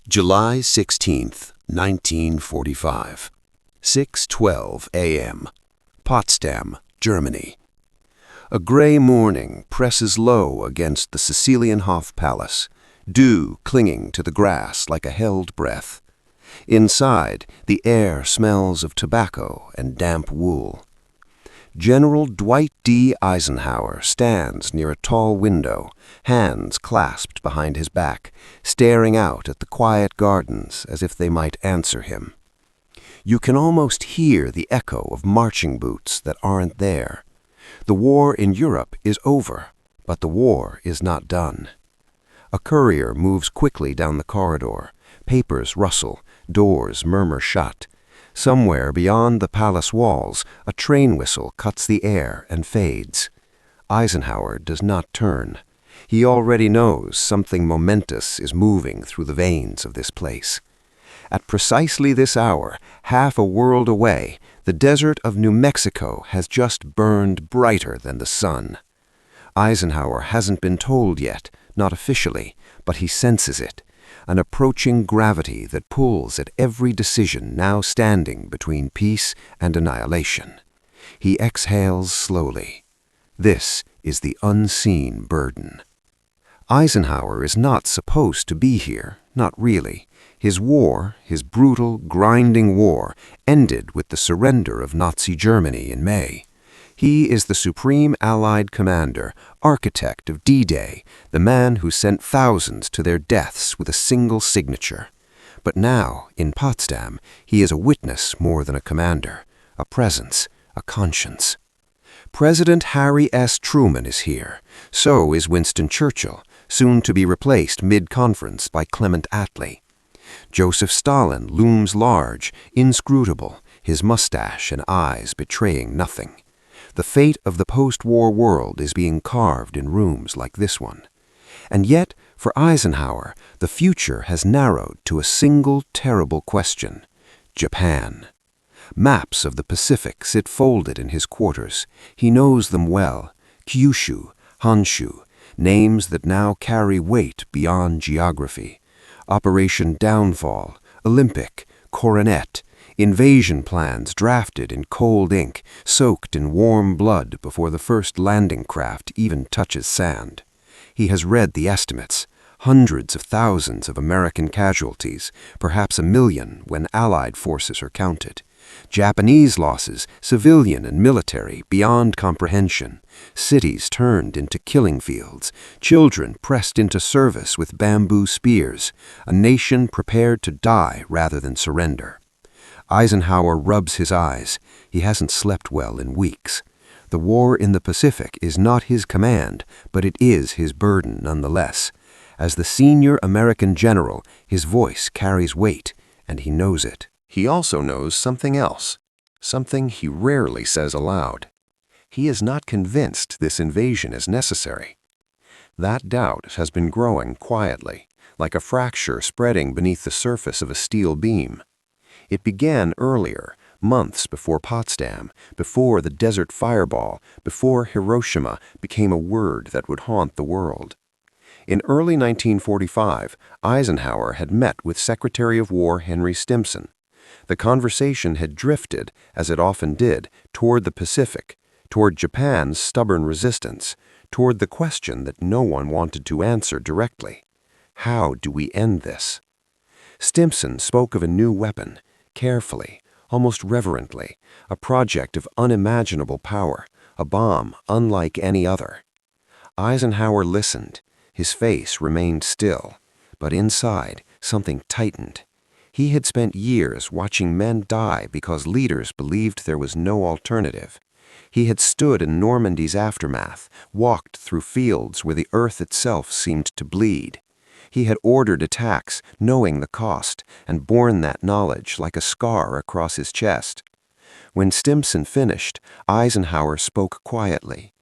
July 16th, 1945, 6:12 a.m., Potsdam, Germany. A gray morning presses low against the Sicilienhof Palace, dew clinging to the grass like a held breath. Inside, the air smells of tobacco and damp wool. General Dwight D. Eisenhower stands near a tall window, hands clasped behind his back, staring out at the quiet gardens as if they might answer him. You can almost hear the echo of marching boots that aren't there. The war in Europe is over, but the war is not done. A courier moves quickly down the corridor. Papers rustle, doors murmur shut. Somewhere beyond the palace walls, a train whistle cuts the air and fades. Eisenhower does not turn. He already knows something momentous is moving through the veins of this place. At precisely this hour, half a world away, the desert of New Mexico has just burned brighter than the sun. Eisenhower hasn't been told yet, not officially, but he senses it. An approaching gravity that pulls at every decision now standing between peace and annihilation. He exhales slowly. This is the unseen burden. Eisenhower is not supposed to be here, not really. His war, his brutal, grinding war, ended with the surrender of Nazi Germany in May. He is the supreme Allied commander, architect of D-Day, the man who sent thousands to their deaths with a single signature. But now, in Potsdam, he is a witness more than a commander, a presence, a conscience. President Harry S. Truman is here. So is Winston Churchill, soon to be replaced mid-conference by Clement Attlee. Joseph Stalin looms large, inscrutable, his mustache and eyes betraying nothing. The fate of the post-war world is being carved in rooms like this one. And yet, for Eisenhower, the future has narrowed to a single terrible question: Japan. Maps of the Pacific sit folded in his quarters. He knows them well: Kyushu, Honshu, names that now carry weight beyond geography. Operation Downfall, Olympic, Coronet, invasion plans drafted in cold ink, soaked in warm blood before the first landing craft even touches sand. He has read the estimates: hundreds of thousands of American casualties, perhaps 1 million when Allied forces are counted. Japanese losses, civilian and military, beyond comprehension. Cities turned into killing fields, children pressed into service with bamboo spears, a nation prepared to die rather than surrender. Eisenhower rubs his eyes. He hasn't slept well in weeks. The war in the Pacific is not his command, but it is his burden nonetheless. As the senior American general, his voice carries weight, and he knows it. He also knows something else, something he rarely says aloud. He is not convinced this invasion is necessary. That doubt has been growing quietly, like a fracture spreading beneath the surface of a steel beam. It began earlier, months before Potsdam, before the Desert Fireball, before Hiroshima became a word that would haunt the world. In early 1945, Eisenhower had met with Secretary of War Henry Stimson. The conversation had drifted, as it often did, toward the Pacific, toward Japan's stubborn resistance, toward the question that no one wanted to answer directly. How do we end this? Stimson spoke of a new weapon, carefully, almost reverently, a project of unimaginable power, a bomb unlike any other. Eisenhower listened. His face remained still, but inside, something tightened. He had spent years watching men die because leaders believed there was no alternative. He had stood in Normandy's aftermath, walked through fields where the earth itself seemed to bleed. He had ordered attacks, knowing the cost, and borne that knowledge like a scar across his chest. When Stimson finished, Eisenhower spoke quietly.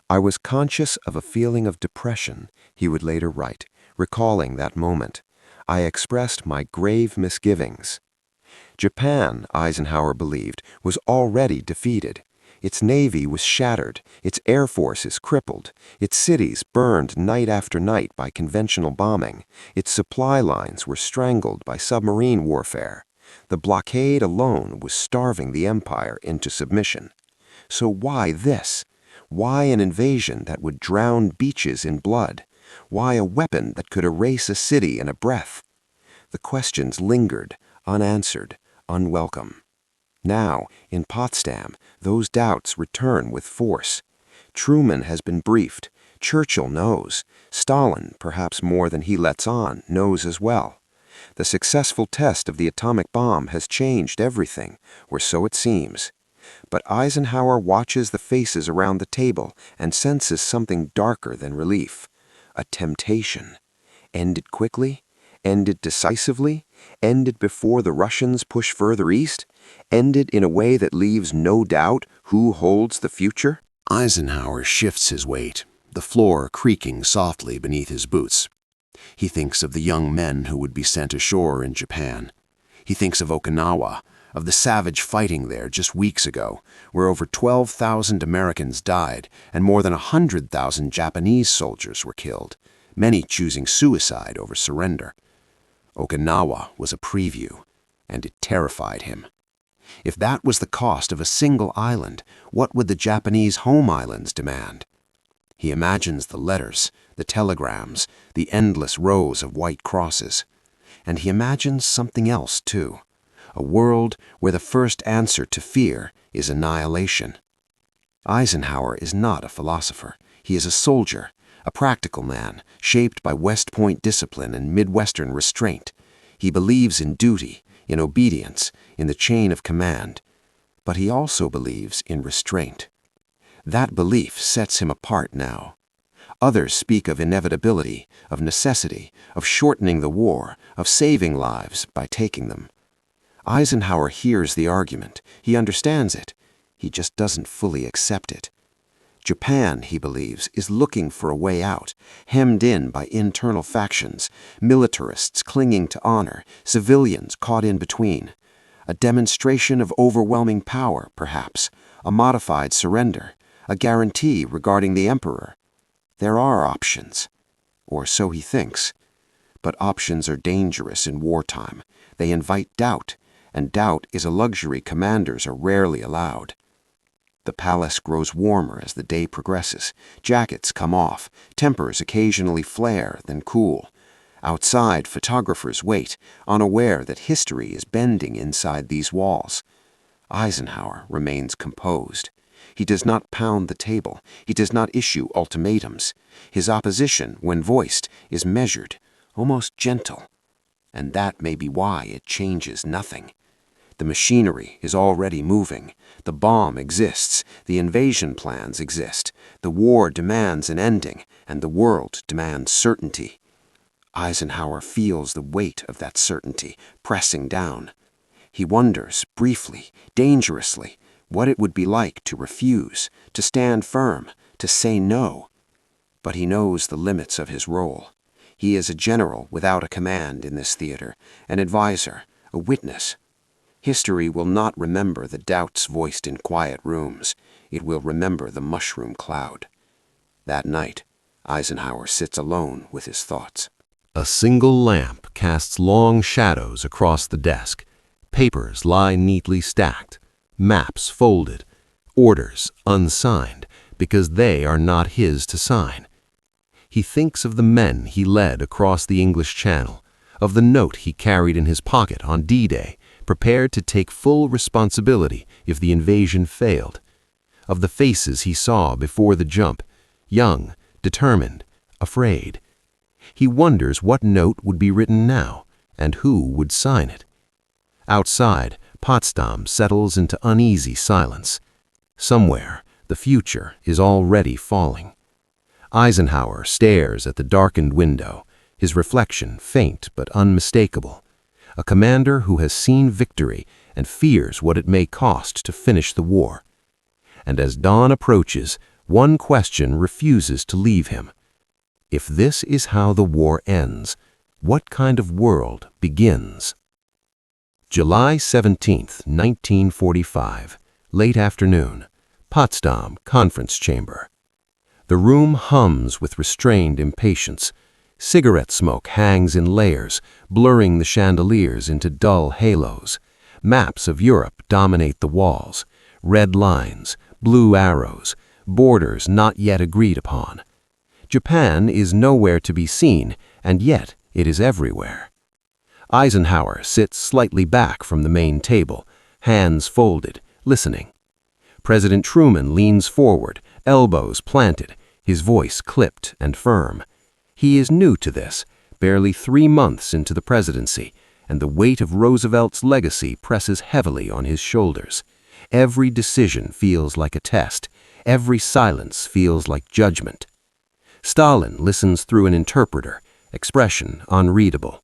"I was conscious of a feeling of depression," he would later write, recalling that moment. "I expressed my grave misgivings." Japan, Eisenhower believed, was already defeated. Its navy was shattered, its air forces crippled, its cities burned night after night by conventional bombing, its supply lines were strangled by submarine warfare. The blockade alone was starving the empire into submission. So why this? Why an invasion that would drown beaches in blood? Why a weapon that could erase a city in a breath? The questions lingered, unanswered, unwelcome. Now, in Potsdam, those doubts return with force. Truman has been briefed. Churchill knows. Stalin, perhaps more than he lets on, knows as well. The successful test of the atomic bomb has changed everything, or so it seems. But Eisenhower watches the faces around the table and senses something darker than relief. A temptation. Ended quickly? Ended decisively? Ended before the Russians push further east? Ended in a way that leaves no doubt who holds the future? Eisenhower shifts his weight, the floor creaking softly beneath his boots. He thinks of the young men who would be sent ashore in Japan. He thinks of Okinawa, of the savage fighting there just weeks ago, where over 12,000 Americans died and more than 100,000 Japanese soldiers were killed, many choosing suicide over surrender. Okinawa was a preview, and it terrified him. If that was the cost of a single island, what would the Japanese home islands demand? He imagines the letters, the telegrams, the endless rows of white crosses. And he imagines something else, too. A world where the first answer to fear is annihilation. Eisenhower is not a philosopher. He is a soldier, a practical man, shaped by West Point discipline and Midwestern restraint. He believes in duty, in obedience, in the chain of command. But he also believes in restraint. That belief sets him apart now. Others speak of inevitability, of necessity, of shortening the war, of saving lives by taking them. Eisenhower hears the argument. He understands it. He just doesn't fully accept it. Japan, he believes, is looking for a way out, hemmed in by internal factions, militarists clinging to honor, civilians caught in between. A demonstration of overwhelming power, perhaps, a modified surrender, a guarantee regarding the emperor. There are options, or so he thinks. But options are dangerous in wartime. They invite doubt, and doubt is a luxury commanders are rarely allowed. The palace grows warmer as the day progresses. Jackets come off. Tempers occasionally flare, then cool. Outside, photographers wait, unaware that history is bending inside these walls. Eisenhower remains composed. He does not pound the table. He does not issue ultimatums. His opposition, when voiced, is measured, almost gentle. And that may be why it changes nothing. The machinery is already moving. The bomb exists. The invasion plans exist. The war demands an ending, and the world demands certainty. Eisenhower feels the weight of that certainty pressing down. He wonders, briefly, dangerously, what it would be like to refuse, to stand firm, to say no. But he knows the limits of his role. He is a general without a command in this theater, an advisor, a witness. History will not remember the doubts voiced in quiet rooms. It will remember the mushroom cloud. That night, Eisenhower sits alone with his thoughts. A single lamp casts long shadows across the desk. Papers lie neatly stacked, maps folded, orders unsigned because they are not his to sign. He thinks of the men he led across the English Channel, of the note he carried in his pocket on D-Day, prepared to take full responsibility if the invasion failed, of the faces he saw before the jump, young, determined, afraid. He wonders what note would be written now, and who would sign it. Outside, Potsdam settles into uneasy silence. Somewhere, the future is already falling. Eisenhower stares at the darkened window, his reflection faint but unmistakable. A commander who has seen victory and fears what it may cost to finish the war. And as dawn approaches, one question refuses to leave him. If this is how the war ends, what kind of world begins? July 17, 1945, late afternoon, Potsdam conference chamber. The room hums with restrained impatience. Cigarette smoke hangs in layers, blurring the chandeliers into dull halos. Maps of Europe dominate the walls. Red lines, blue arrows, borders not yet agreed upon. Japan is nowhere to be seen, and yet it is everywhere. Eisenhower sits slightly back from the main table, hands folded, listening. President Truman leans forward, elbows planted, his voice clipped and firm. He is new to this, barely 3 months into the presidency, and the weight of Roosevelt's legacy presses heavily on his shoulders. Every decision feels like a test. Every silence feels like judgment. Stalin listens through an interpreter, expression unreadable.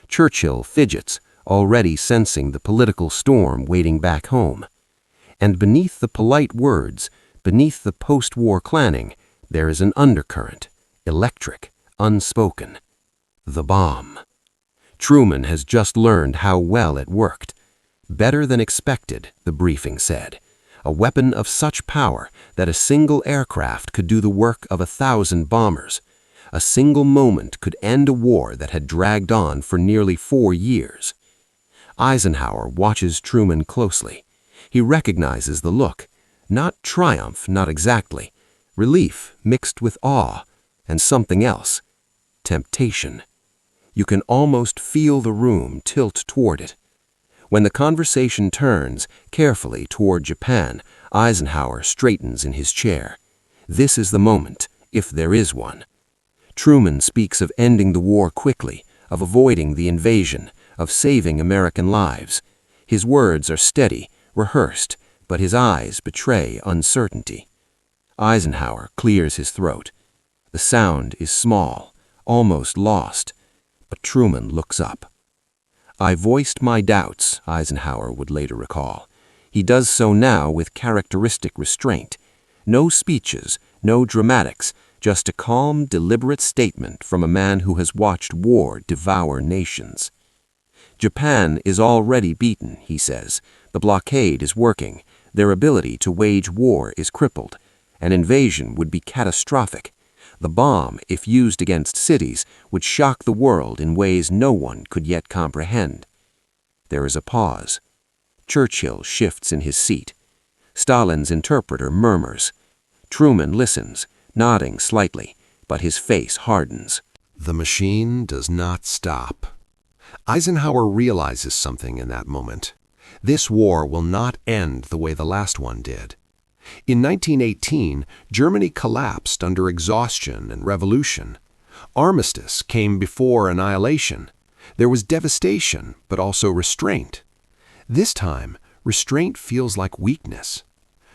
Churchill fidgets, already sensing the political storm waiting back home. And beneath the polite words, beneath the post-war clanning, there is an undercurrent, electric, unspoken. The bomb. Truman has just learned how well it worked. Better than expected, the briefing said. A weapon of such power that a single aircraft could do the work of 1,000 bombers. A single moment could end a war that had dragged on for nearly 4 years. Eisenhower watches Truman closely. He recognizes the look. Not triumph, not exactly. Relief mixed with awe, and something else. Temptation. You can almost feel the room tilt toward it. When the conversation turns carefully toward Japan, Eisenhower straightens in his chair. This is the moment, if there is one. Truman speaks of ending the war quickly, of avoiding the invasion, of saving American lives. His words are steady, rehearsed, but his eyes betray uncertainty. Eisenhower clears his throat. The sound is small, almost lost, but Truman looks up. I voiced my doubts, Eisenhower would later recall. He does so now with characteristic restraint. No speeches, no dramatics, just a calm, deliberate statement from a man who has watched war devour nations. Japan is already beaten, he says. The blockade is working. Their ability to wage war is crippled. An invasion would be catastrophic. The bomb, if used against cities, would shock the world in ways no one could yet comprehend. There is a pause. Churchill shifts in his seat. Stalin's interpreter murmurs. Truman listens, nodding slightly, but his face hardens. The machine does not stop. Eisenhower realizes something in that moment. This war will not end the way the last one did. In 1918, Germany collapsed under exhaustion and revolution. Armistice came before annihilation. There was devastation, but also restraint. This time, restraint feels like weakness.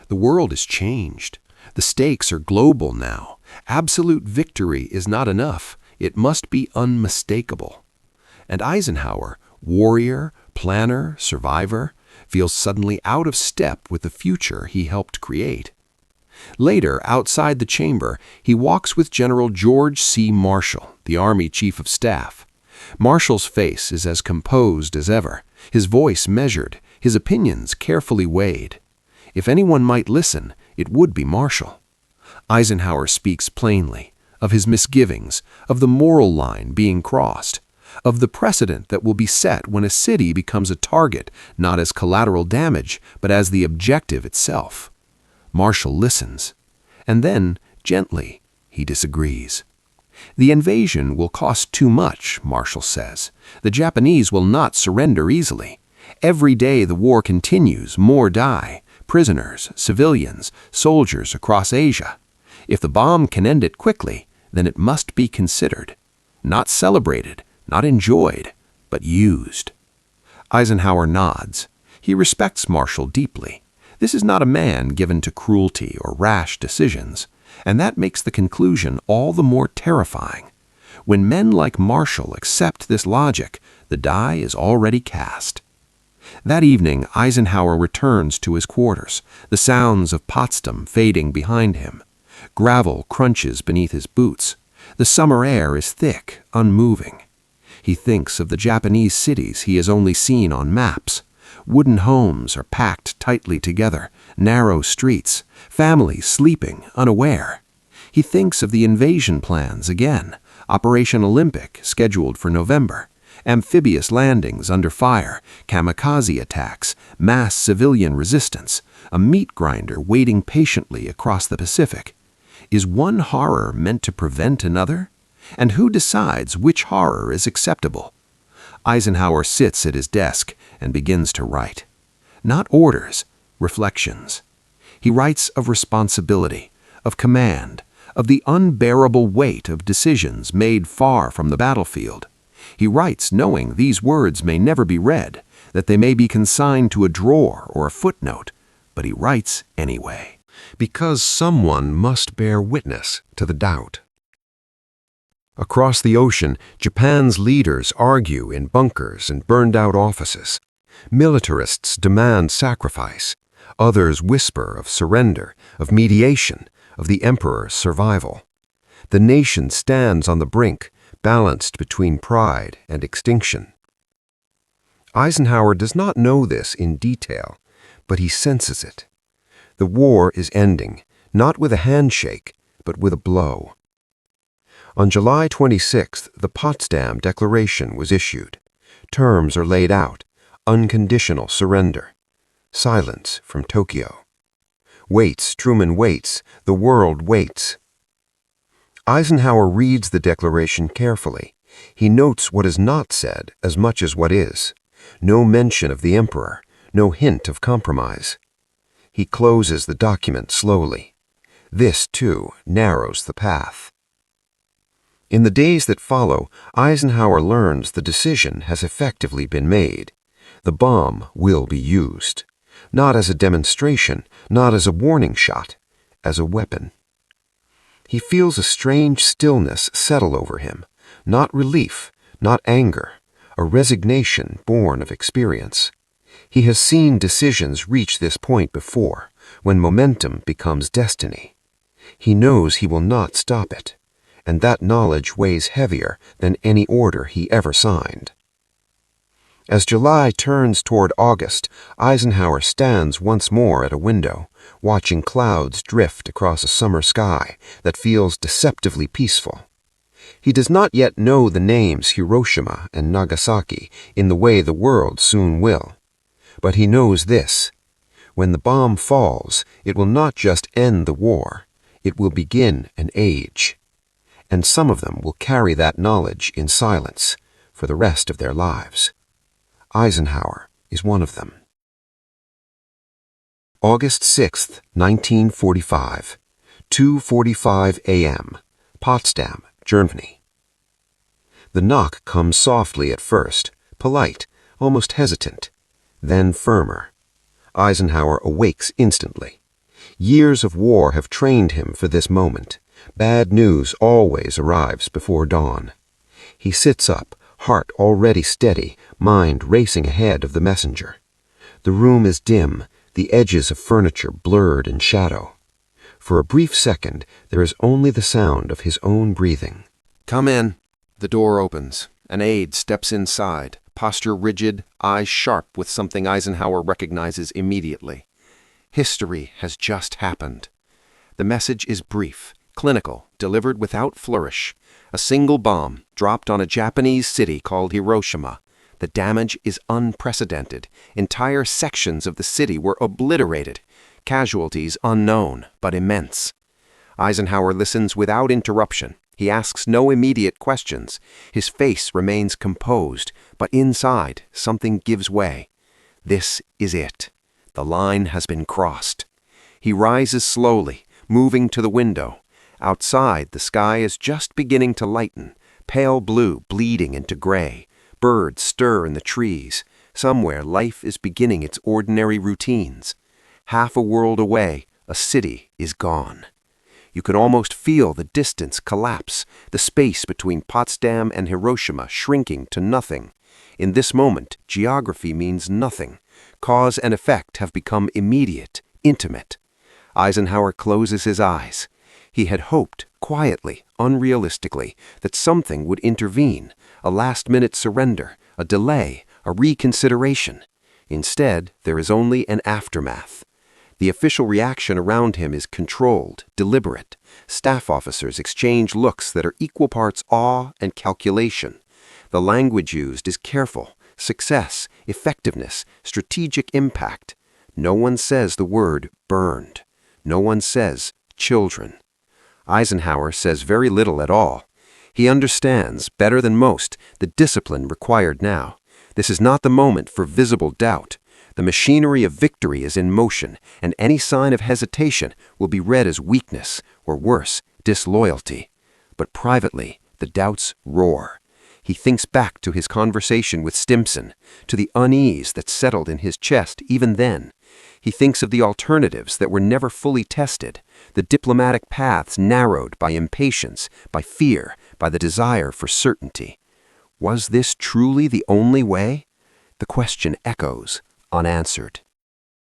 The world is changed. The stakes are global now. Absolute victory is not enough. It must be unmistakable. And Eisenhower, warrior, planner, survivor, feels suddenly out of step with the future he helped create. Later, outside the chamber, he walks with General George C. Marshall, the Army Chief of Staff. Marshall's face is as composed as ever, his voice measured, his opinions carefully weighed. If anyone might listen, it would be Marshall. Eisenhower speaks plainly, of his misgivings, of the moral line being crossed, of the precedent that will be set when a city becomes a target, not as collateral damage, but as the objective itself. Marshall listens, and then, gently, he disagrees. The invasion will cost too much, Marshall says. The Japanese will not surrender easily. Every day the war continues, more die. Prisoners, civilians, soldiers across Asia. If the bomb can end it quickly, then it must be considered. Not celebrated, not enjoyed, but used. Eisenhower nods. He respects Marshall deeply. This is not a man given to cruelty or rash decisions, and that makes the conclusion all the more terrifying. When men like Marshall accept this logic, the die is already cast. That evening, Eisenhower returns to his quarters, the sounds of Potsdam fading behind him. Gravel crunches beneath his boots. The summer air is thick, unmoving. He thinks of the Japanese cities he has only seen on maps. Wooden homes are packed tightly together, narrow streets, families sleeping unaware. He thinks of the invasion plans again, Operation Olympic, scheduled for November, amphibious landings under fire, kamikaze attacks, mass civilian resistance, a meat grinder waiting patiently across the Pacific. Is one horror meant to prevent another? And who decides which horror is acceptable? Eisenhower sits at his desk and begins to write. Not orders, reflections. He writes of responsibility, of command, of the unbearable weight of decisions made far from the battlefield. He writes knowing these words may never be read, that they may be consigned to a drawer or a footnote, but he writes anyway. Because someone must bear witness to the doubt. Across the ocean, Japan's leaders argue in bunkers and burned-out offices. Militarists demand sacrifice. Others whisper of surrender, of mediation, of the emperor's survival. The nation stands on the brink, balanced between pride and extinction. Eisenhower does not know this in detail, but he senses it. The war is ending, not with a handshake, but with a blow. On July 26th, the Potsdam Declaration was issued. Terms are laid out: unconditional surrender. Silence from Tokyo. Waits, Truman waits, the world waits. Eisenhower reads the declaration carefully. He notes what is not said as much as what is. No mention of the emperor, no hint of compromise. He closes the document slowly. This, too, narrows the path. In the days that follow, Eisenhower learns the decision has effectively been made. The bomb will be used. Not as a demonstration, not as a warning shot, as a weapon. He feels a strange stillness settle over him, not relief, not anger, a resignation born of experience. He has seen decisions reach this point before, when momentum becomes destiny. He knows he will not stop it, and that knowledge weighs heavier than any order he ever signed. As July turns toward August, Eisenhower stands once more at a window, watching clouds drift across a summer sky that feels deceptively peaceful. He does not yet know the names Hiroshima and Nagasaki in the way the world soon will. But he knows this: when the bomb falls, it will not just end the war, it will begin an age. And some of them will carry that knowledge in silence for the rest of their lives. Eisenhower is one of them. August 6, 1945, 2:45 a.m., Potsdam, Germany. The knock comes softly at first, polite, almost hesitant, then firmer. Eisenhower awakes instantly. Years of war have trained him for this moment. Bad news always arrives before dawn. He sits up, heart already steady, mind racing ahead of the messenger. The room is dim, the edges of furniture blurred in shadow. For a brief second, there is only the sound of his own breathing. Come in. The door opens. An aide steps inside, posture rigid, eyes sharp with something Eisenhower recognizes immediately. History has just happened. The message is brief, clinical, delivered without flourish. A single bomb dropped on a Japanese city called Hiroshima. The damage is unprecedented. Entire sections of the city were obliterated. Casualties unknown, but immense. Eisenhower listens without interruption. He asks no immediate questions. His face remains composed, but inside, something gives way. This is it. The line has been crossed. He rises slowly, moving to the window. Outside, the sky is just beginning to lighten, pale blue bleeding into gray. Birds stir in the trees. Somewhere, life is beginning its ordinary routines. Half a world away, a city is gone. You can almost feel the distance collapse, the space between Potsdam and Hiroshima shrinking to nothing. In this moment, geography means nothing. Cause and effect have become immediate, intimate. Eisenhower closes his eyes. He had hoped, quietly, unrealistically, that something would intervene, a last-minute surrender, a delay, a reconsideration. Instead, there is only an aftermath. The official reaction around him is controlled, deliberate. Staff officers exchange looks that are equal parts awe and calculation. The language used is careful, success, effectiveness, strategic impact. No one says the word burned. No one says children. Eisenhower says very little at all. He understands, better than most, the discipline required now. This is not the moment for visible doubt. The machinery of victory is in motion, and any sign of hesitation will be read as weakness, or worse, disloyalty. But privately, the doubts roar. He thinks back to his conversation with Stimson, to the unease that settled in his chest even then. He thinks of the alternatives that were never fully tested, the diplomatic paths narrowed by impatience, by fear, by the desire for certainty. Was this truly the only way? The question echoes, unanswered.